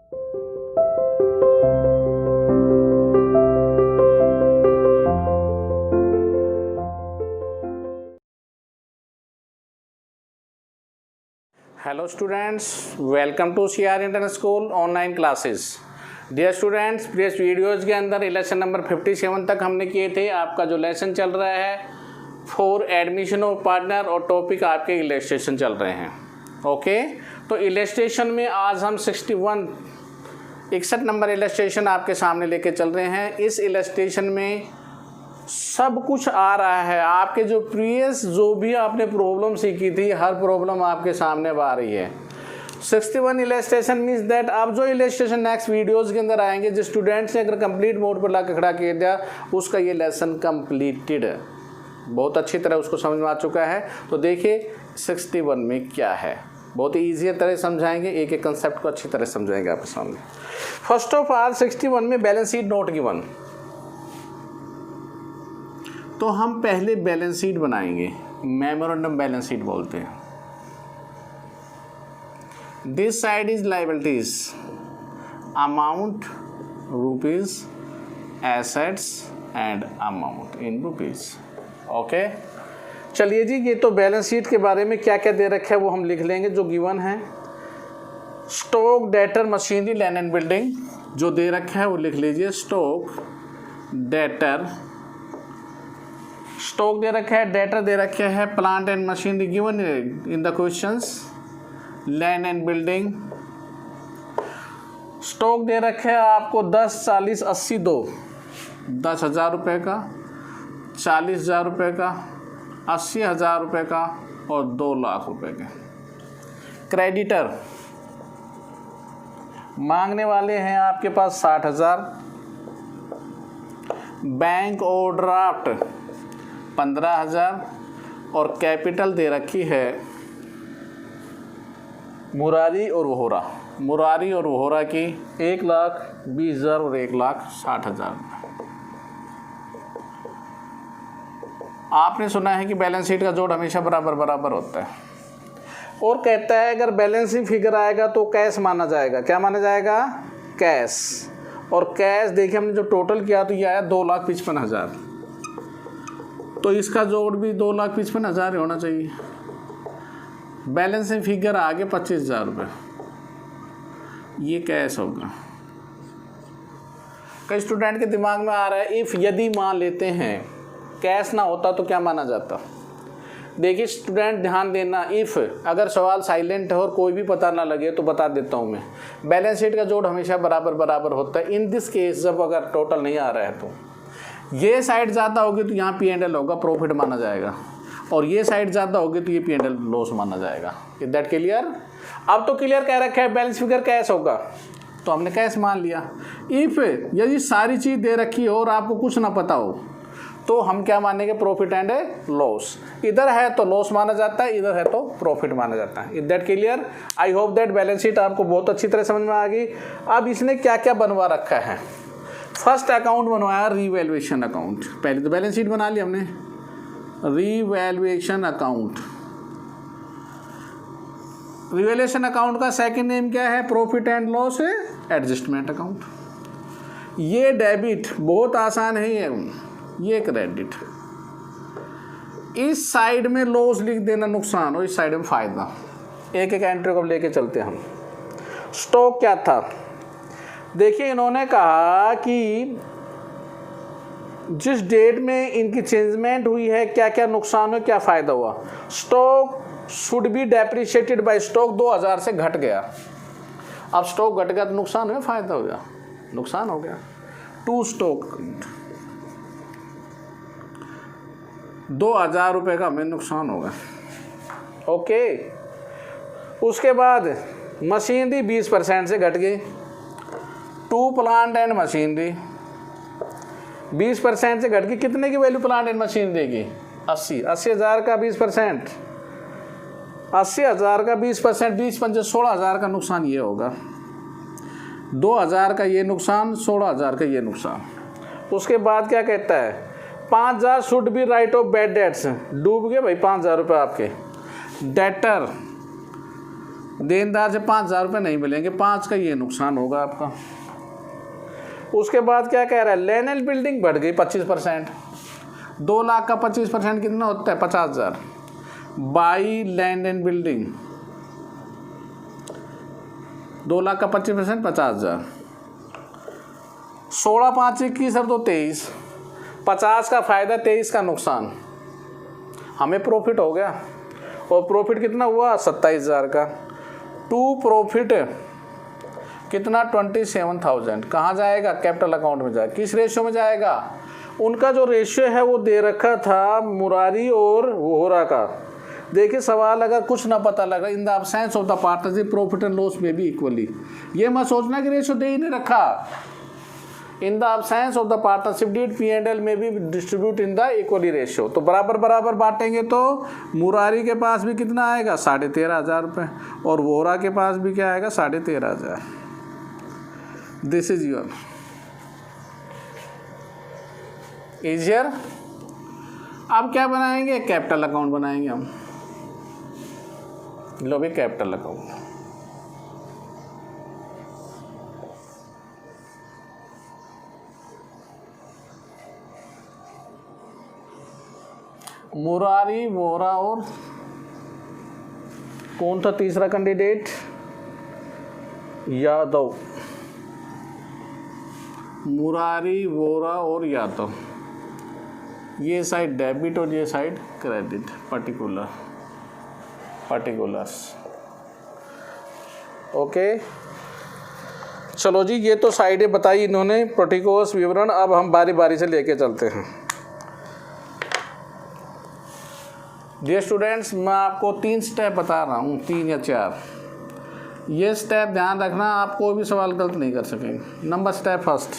Hello students, welcome to CR internet school online classes. Dear students, previous videos के अंदर lesson number 57 तक हमने किए थे। आपका जो लेसन चल रहा है फॉर एडमिशन ऑफ पार्टनर और टॉपिक आपके इलस्ट्रेशन चल रहे हैं। ओके, तो इलस्ट्रेशन में आज हम 61 नंबर इलस्ट्रेशन आपके सामने लेके चल रहे हैं। इस इलस्ट्रेशन में सब कुछ आ रहा है। आपके जो प्रीवियस जो भी आपने प्रॉब्लम सीखी थी, हर प्रॉब्लम आपके सामने आ रही है। 61 इलस्ट्रेशन मीन्स दैट अब जो इलस्ट्रेशन नेक्स्ट वीडियोस के अंदर आएंगे, जिस स्टूडेंट्स ने अगर कंप्लीट मोड पर ला के खड़ा कर दिया, उसका ये लेसन कंप्लीटेड है, बहुत अच्छी तरह उसको समझ में आ चुका है। तो देखिए 61 में क्या है, बहुत ही ईजी तरह समझाएंगे, एक एक कंसेप्ट को अच्छी तरह समझाएंगे आपके सामने। फर्स्ट ऑफ ऑल 61 में बैलेंस शीट नोट गिवन, तो हम पहले बैलेंस शीट बनाएंगे, मेमोरेंडम बैलेंस शीट बोलते हैं। This side is liabilities, amount rupees, assets and amount in rupees. Okay, चलिए जी, ये तो बैलेंस शीट के बारे में क्या क्या दे रखा है वो हम लिख लेंगे जो गिवन है। Stock, debtor, machinery, land and building जो दे रखा है वो लिख लीजिए। स्टॉक, डेटर, स्टॉक दे रखा है, डेटर दे रखे है, plant and machinery given in the questions, land and building. Stock दे रखे है आपको 10, 40, 80 दो, 10,000 रुपये का, 40,000 रुपये का, 80,000 रुपये का और 2 लाख रुपये का। क्रेडिटर मांगने वाले हैं आपके पास 60,000, बैंक ओवरड्राफ्ट 15,000 और कैपिटल दे रखी है मुरारी और वोहरा। मुरारी और वोहरा की 1,20,000 और 1,60,000। आपने सुना है कि बैलेंस शीट का जोड़ हमेशा बराबर बराबर होता है, और कहता है अगर बैलेंसिंग फिगर आएगा तो कैश माना जाएगा। क्या माना जाएगा? कैश। और कैश देखिए हमने जो टोटल किया तो ये आया 2,55,000, तो इसका जोड़ भी 2,55,000 होना चाहिए। बैलेंसिंग फिगर आगे 25,000 रुपये, ये कैश होगा। कई स्टूडेंट के दिमाग में आ रहा है इफ़, यदि मान लेते हैं कैश ना होता तो क्या माना जाता। देखिए स्टूडेंट ध्यान देना, इफ़ अगर सवाल साइलेंट है और कोई भी पता ना लगे तो बता देता हूँ मैं, बैलेंस शीट का जोड़ हमेशा बराबर बराबर होता है। इन दिस केस जब अगर टोटल नहीं आ रहा है तो ये साइड ज़्यादा होगी तो यहाँ P&L होगा, प्रॉफिट माना जाएगा, और ये साइड ज़्यादा होगी तो ये P&L लॉस माना जाएगा। Is that clear? अब तो क्लियर कह रखा है बैलेंस फिगर कैश होगा, तो हमने कैश मान लिया। इफ़ यदि सारी चीज़ दे रखी हो और आपको कुछ ना पता हो तो हम क्या मानेंगे? Profit and loss. इधर है तो लॉस माना जाता है, इधर है तो प्रॉफिट माना जाता है। Is that clear? I hope that balance sheet आपको बहुत अच्छी तरह समझ में आ गई। अब इसने क्या क्या बनवा रखा है। फर्स्ट अकाउंट बनवाया रीवैल्यूएशन अकाउंट। पहले तो बैलेंस शीट बना ली हमने, रीवैल्यूएशन अकाउंट। रीवैल्यूएशन अकाउंट का सेकंड नेम क्या है? Profit and loss adjustment account. ये डेबिट बहुत आसान है, ये क्रेडिट। इस साइड में लॉस लिख देना नुकसान और इस साइड में फायदा। एक एक एंट्री को लेके चलते हैं हम। स्टॉक क्या था? देखिए इन्होंने कहा कि जिस डेट में इनकी चेंजमेंट हुई है क्या क्या नुकसान हो क्या फ़ायदा हुआ। Stock should be depreciated by, stock 2,000 से घट गया। अब स्टॉक घट गया तो नुकसान हुआ फायदा हो गया? नुकसान हो गया। टू स्टॉक 2,000 रुपये का हमें नुकसान होगा। ओके, उसके बाद मशीनरी 20% से घट गई। टू प्लांट एंड मशीनरी 20% से घट गई। कितने की वैल्यू प्लांट एंड मशीनरी देगी? 80,000 का 20%, 80,000 का 20%, 20 16,000 का नुकसान ये होगा। 2,000 का ये नुकसान, 16,000 का ये नुकसान। उसके बाद क्या कहता है? 5,000 should be right of bad debts. डूब गए भाई 5,000 रुपये आपके। डेटर देनदार से 5,000 रुपये नहीं मिलेंगे, 5 का ये नुकसान होगा आपका। उसके बाद क्या कह रहा है, लैंड एंड बिल्डिंग बढ़ गई 25%। 2 लाख का 25% कितना होता है, 50,000। By land and building, 2 lakh का 25% 50,000। 16 5 21 और 2 23, 50 का फायदा 23 का नुकसान, हमें प्रॉफिट हो गया। और प्रॉफिट कितना हुआ, 27,000 का। टू प्रॉफिट कितना, 27,000। कहाँ जाएगा, कैपिटल अकाउंट में जाएगा। किस रेशियो में जाएगा, उनका जो रेशियो है वो दे रखा था मुरारी और वोहरा का। देखिए सवाल अगर कुछ ना पता लगा, इन the absence of the partnership profit and loss में भी इक्वली, ये मत सोचना कि रेशियो दे ही नहीं रखा। In the absence of the partnership deed P&L में भी distribute in the equally ratio. तो बराबर बराबर बांटेंगे तो मुरारी के पास भी कितना आएगा, 13,500 रुपये, और वोहरा के पास भी क्या आएगा, 13,500। This is your easier. अब क्या बनाएंगे, कैपिटल अकाउंट बनाएंगे हम। लो भी कैपिटल अकाउंट, मुरारी वोहरा और कौन था तीसरा कैंडिडेट, यादव। मुरारी वोहरा और यादव, ये साइड डेबिट और ये साइड क्रेडिट, पर्टिकुलर्स। ओके चलो जी, ये तो साइडें बताई इन्होंने, पर्टिकुलर्स विवरण। अब हम बारी बारी से लेके चलते हैं। डियर स्टूडेंट्स, मैं आपको 3 स्टेप बता रहा हूँ, 3 या 4। ये स्टेप ध्यान रखना, आप कोई भी सवाल गलत नहीं कर सकेंगे। नंबर स्टेप फर्स्ट,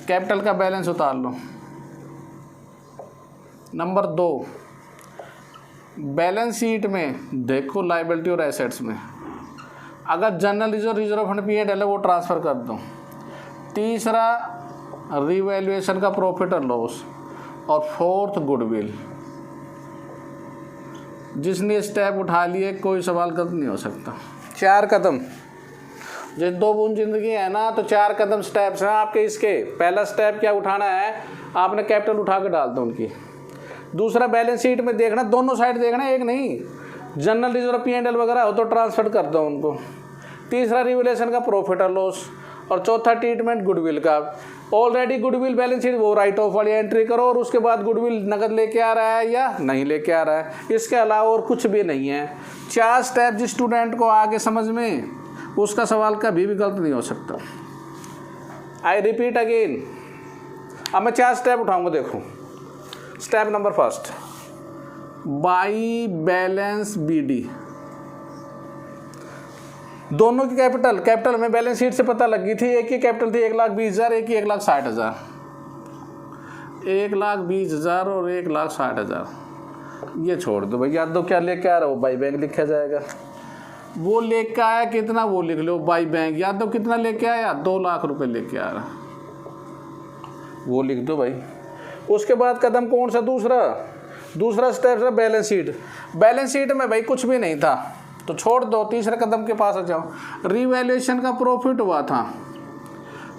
कैपिटल का बैलेंस उतार लो। नंबर 2, बैलेंस शीट में देखो लायबिलिटी और एसेट्स में, अगर जनरल रिजर्व फंड P&L है वो ट्रांसफ़र कर दो। तीसरा, रिवैल्यूएशन का प्रॉफिट और लॉस। और 4th, गुडविल। जिसने स्टेप उठा लिए कोई सवाल गलत नहीं हो सकता। 4 कदम, जिस 2 बूंद जिंदगी है ना, तो 4 कदम स्टेप्स हैं आपके इसके। पहला स्टेप क्या उठाना है, आपने कैपिटल उठा के डाल दो उनकी। दूसरा, बैलेंस शीट में देखना, दोनों साइड देखना, एक नहीं। जनरल रिजर्व P&L वगैरह हो तो ट्रांसफर कर दो उनको। तीसरा, रिवैल्यूएशन का प्रॉफिट और लॉस। और चौथा, ट्रीटमेंट गुडविल का। ऑलरेडी गुडविल बैलेंस शीट वो राइट ऑफ वाली एंट्री करो, और उसके बाद गुडविल नकद लेके आ रहा है या नहीं लेके आ रहा है, इसके अलावा और कुछ भी नहीं है। 4 स्टेप जिस स्टूडेंट को आगे समझ में, उसका सवाल कभी भी गलत नहीं हो सकता। आई रिपीट अगेन, अब मैं 4 स्टेप उठाऊंगा, देखो। Step number first, by balance BD। दोनों की कैपिटल में बैलेंस शीट से पता लग गई थी। एक की कैपिटल थी 1,20,000, एक की 1,60,000। 1,20,000 और 1,60,000, ये छोड़ दो भैया। दो क्या लेके आ रहा हो, बाई बैंक लिखा जाएगा। वो लेके आया कितना, वो लिख लो बाई बैंक। याद दो कितना लेके आया, 2 लाख रुपए लेके आ रहा, वो लिख दो भाई। उसके बाद कदम कौन सा, दूसरा स्टेप है बैलेंस शीट। बैलेंस शीट में भाई कुछ भी नहीं था तो छोड़ दो, तीसरे कदम के पास आ जाओ। रिवैल्यूएशन का प्रॉफिट हुआ था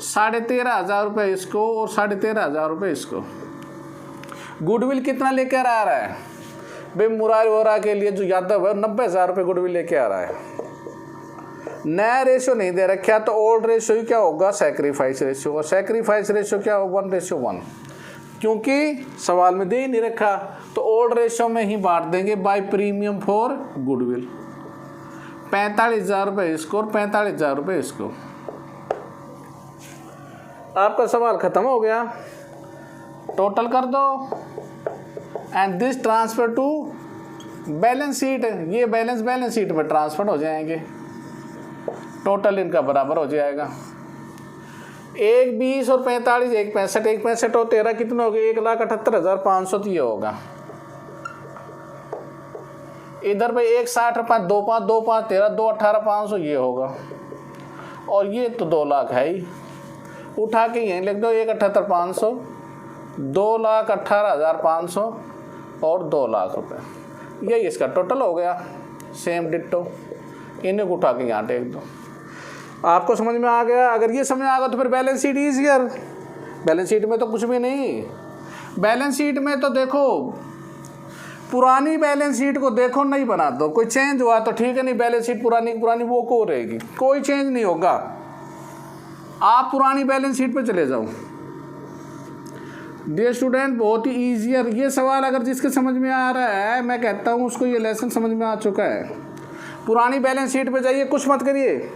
13,500 रुपये इसको और 13,500 रुपये इसको। गुडविल कितना लेकर आ रहा है भाई, मुरारी वोहरा के लिए जो यादव है 90,000 रुपये गुडविल लेके आ रहा है। नया रेशियो नहीं दे रखा, तो ओल्ड रेशियो ही क्या होगा, सैक्रिफाइस रेशियो। और सैक्रिफाइस रेशियो क्या होगा, 1:1, क्योंकि सवाल में दे ही नहीं रखा, तो ओल्ड रेशियो में ही बांट देंगे बाय प्रीमियम फॉर गुडविल। 45,000 रुपये इसको और 45,000 रुपये इसको। आपका सवाल खत्म हो गया, टोटल कर दो and this transfer to balance sheet. ये बैलेंस शीट में ट्रांसफर हो जाएंगे, टोटल इनका बराबर हो जाएगा। 1,20 और 45, 1,65, 1,65 और 13 कितना हो गया, 1,78,500 तो ये होगा। इधर पे 1,60 और 5, 2,5, 2,5, 13, 2,18,500 ये होगा। और ये तो 2 लाख है ही, उठा के यहीं लिख दो 1,78,500, 2,18,500 और 2 लाख रुपए, यही इसका टोटल हो गया। सेम डिट्टो इन्हें को उठा के यहाँ टेक दो। आपको समझ में आ गया? अगर ये समझ में आ गया तो फिर balance sheet easier. Balance sheet में तो कुछ भी नहीं। बैलेंस शीट में तो देखो, पुरानी बैलेंस शीट को देखो, नहीं बना दो, कोई चेंज हुआ तो ठीक है, नहीं बैलेंस शीट पुरानी पुरानी वो को रहेगी, कोई चेंज नहीं होगा। आप पुरानी बैलेंस शीट पे चले जाओ। डियर स्टूडेंट, बहुत ही ईजियर। ये सवाल अगर जिसके समझ में आ रहा है, मैं कहता हूँ उसको ये लेसन समझ में आ चुका है। पुरानी बैलेंस शीट पे जाइए, कुछ मत करिए,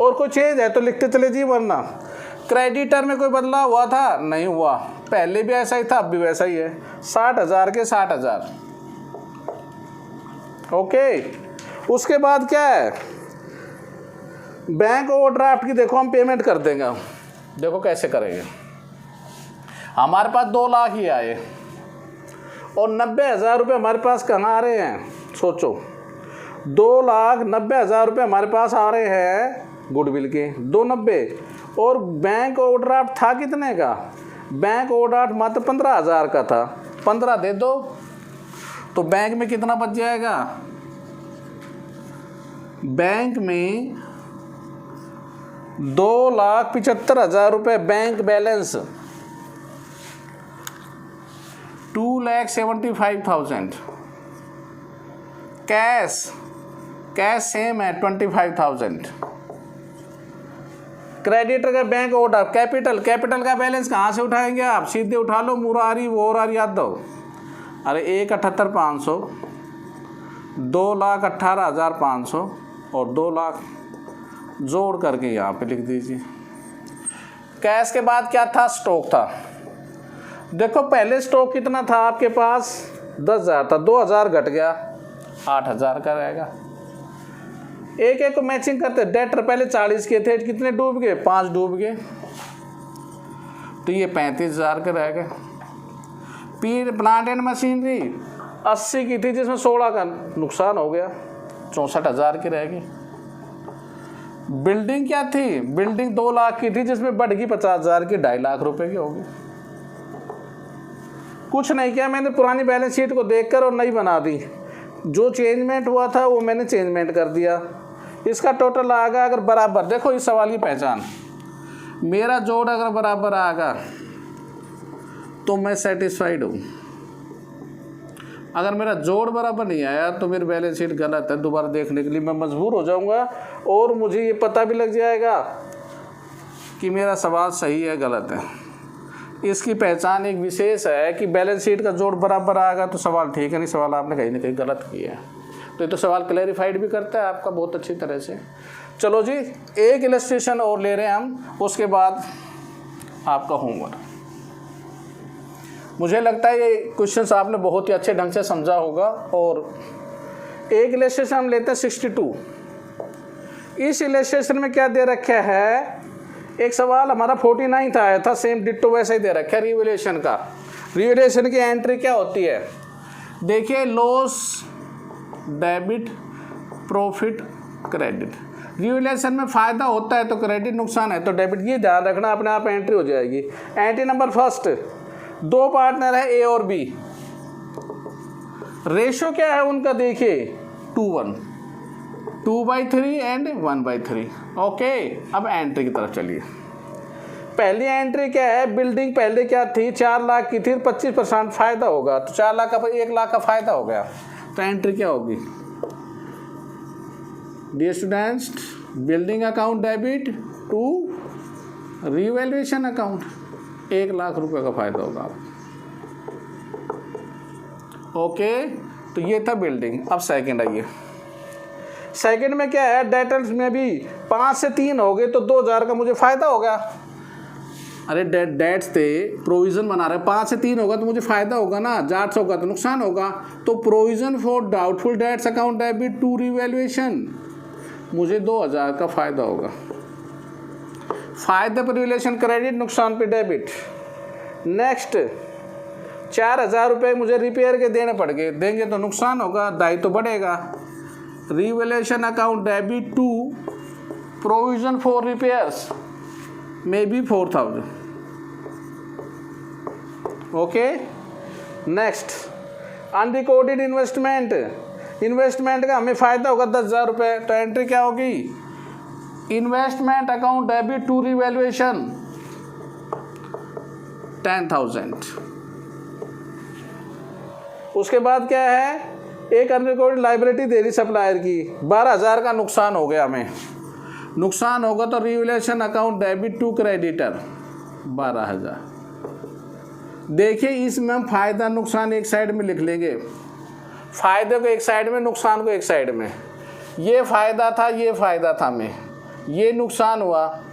और कोई चेंज है तो लिखते चले जाइए, वरना क्रेडिटर में कोई बदलाव हुआ था? नहीं हुआ, पहले भी ऐसा ही था, अब भी वैसा ही है। 60,000 के 60,000। ओके, उसके बाद क्या है? बैंक ओवरड्राफ्ट की देखो हम पेमेंट कर देंगे। देखो कैसे करेंगे। हमारे पास 2 लाख ही आए और 90,000 रुपये हमारे पास कहाँ आ रहे हैं? सोचो, 2,90,000 रुपये हमारे पास आ रहे हैं गुडविल के, 290, और बैंक ओवरड्राफ्ट था कितने का? बैंक ओवरड्राफ्ट मात्र 15,000 का था। 15 दे दो तो बैंक में कितना बच जाएगा? बैंक में 2,75,000 रुपये बैंक बैलेंस, 2,75,000। कैश सेम है 25,000। क्रेडिटर का बैंक ऑर्डर, कैपिटल का बैलेंस कहाँ से उठाएंगे आप? सीधे उठा लो, मुरारी वोरारी याद दो। अरे 1,78,500, 2,18,500 और 2 लाख जोड़ करके यहाँ पे लिख दीजिए। कैश के बाद क्या था? स्टॉक था। देखो पहले स्टॉक कितना था आपके पास? 10,000 था, 2,000 घट गया, 8,000 का रहेगा। एक एक को मैचिंग करते। डेटर पहले 40 के थे, कितने डूब गए? 5 डूब गए, तो ये 35,000 के रह गए। प्लांट एंड मशीनरी 80 की थी, जिसमें 16 का नुकसान हो गया, 64,000 की रह गई। बिल्डिंग क्या थी? बिल्डिंग 2 लाख की थी, जिसमें बढ़ गई 50,000 की, 2.5 लाख रुपए की होगी। कुछ नहीं किया मैंने, पुरानी बैलेंस शीट को देखकर और नई बना दी। जो चेंजमेंट हुआ था वो मैंने चेंजमेंट कर दिया। इसका टोटल आएगा अगर बराबर, देखो इस सवाल की पहचान, मेरा जोड़ अगर बराबर आएगा तो मैं सेटिस्फाइड हूँ। अगर मेरा जोड़ बराबर नहीं आया तो मेरी बैलेंस शीट गलत है, दोबारा देखने के लिए मैं मजबूर हो जाऊँगा, और मुझे ये पता भी लग जाएगा कि मेरा सवाल सही है गलत है। इसकी पहचान एक विशेष है कि बैलेंस शीट का जोड़ बराबर आएगा तो सवाल ठीक है, नहीं सवाल आपने कहीं ना कहीं गलत किया है। तो ये तो सवाल क्लैरिफाइड भी करता है आपका बहुत अच्छी तरह से। चलो जी, एक इलस्ट्रेशन और ले रहे हैं हम, उसके बाद आपका होमवर्क। मुझे लगता है ये क्वेश्चंस आपने बहुत ही अच्छे ढंग से समझा होगा। और एक इलस्ट्रेशन हम लेते हैं 62। इस इलस्ट्रेशन में क्या दे रखा है? एक सवाल हमारा 49 था, आया था, सेम डिट्टो वैसा ही दे रखा है रिवैल्यूएशन का। रिवैल्यूएशन की एंट्री क्या होती है? देखिए, loss, debit, profit, credit. Revaluation में फ़ायदा होता है तो क्रेडिट, नुकसान है तो डेबिट। ये ध्यान रखना, अपने आप एंट्री हो जाएगी। एंट्री नंबर फर्स्ट, 2 पार्टनर है ए और बी। रेशो क्या है उनका? देखिए 2:1, 2/3 एंड 1/3। ओके, अब एंट्री की तरफ चलिए। पहली एंट्री क्या है? बिल्डिंग पहले क्या थी? 4 लाख की थी, 25% फायदा होगा, तो 4 लाख का 1 लाख का फायदा हो गया, तो एंट्री क्या होगी? Dear students, building account debit to revaluation account, 1 lakh रुपए का फायदा होगा। ओके, तो ये था बिल्डिंग। अब सेकंड आइए। सेकंड में क्या है? डेटर्स में भी 5 से 3 हो गए तो 2,000 का मुझे फायदा होगा। अरे डेट्स थे, प्रोविजन बना रहे, 5 से 3 होगा तो मुझे फायदा होगा ना, 800 होगा तो नुकसान होगा। तो provision for doubtful debts account debit to revaluation, मुझे 2,000 का फायदा होगा। फायदे पर रिवैल्यूएशन क्रेडिट, नुकसान पे डेबिट। नेक्स्ट, 4,000 रुपये मुझे रिपेयर के देने पड़ गए, देंगे तो नुकसान होगा, दायित्व तो बढ़ेगा। Revaluation account debit to provision for repairs में भी 4,000। Okay, next, unrecorded investment, investment का हमें फ़ायदा होगा 10,000 रुपये, तो एंट्री क्या होगी, investment account debit to revaluation 10,000। उसके बाद क्या है, एक अनरिकॉर्डेड लायबिलिटी दे दी सप्लायर की, 12,000 का नुकसान हो गया हमें, नुकसान होगा तो revaluation account debit to creditor 12,000। देखिए इसमें हम फ़ायदा नुकसान एक साइड में लिख लेंगे, फ़ायदे को एक साइड में, नुकसान को एक साइड में। ये फ़ायदा था, ये फ़ायदा था हमें, ये नुकसान हुआ,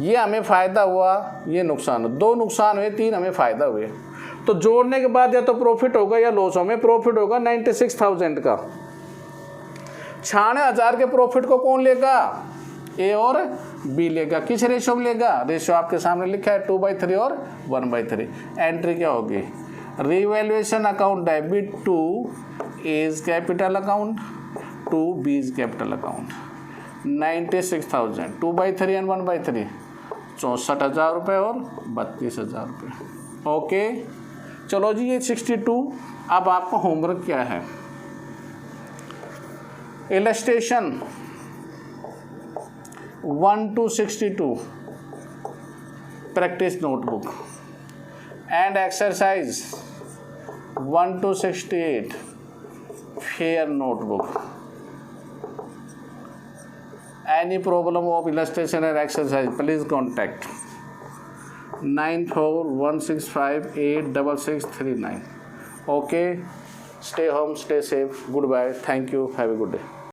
ये हमें फ़ायदा हुआ, ये नुकसान हुआ, 2 नुकसान हुए, 3 हमें फ़ायदा हुए। तो जोड़ने के बाद या तो प्रॉफिट होगा या लॉस, हमें प्रॉफिट होगा 96,000 का। 96,000 के प्रॉफिट को कौन लेगा, ए और बी लेगा। किस रेशो में लेगा, रेशो आपके सामने लिखा है 2/3 और 1/3। एंट्री क्या होगी, revaluation account debit to A's capital account to B's capital account 96,000, 2/3 and 1/3, 64,000 रुपये और 32,000 रुपये। ओके, चलो जी, ये 62। अब आपका होमवर्क क्या है, illustration 1 to 62 practice notebook and exercise 1 to 68 fair notebook. Any problem of illustration or exercise, please contact 9416586639. Okay, stay home, stay safe, goodbye, thank you, have a good day.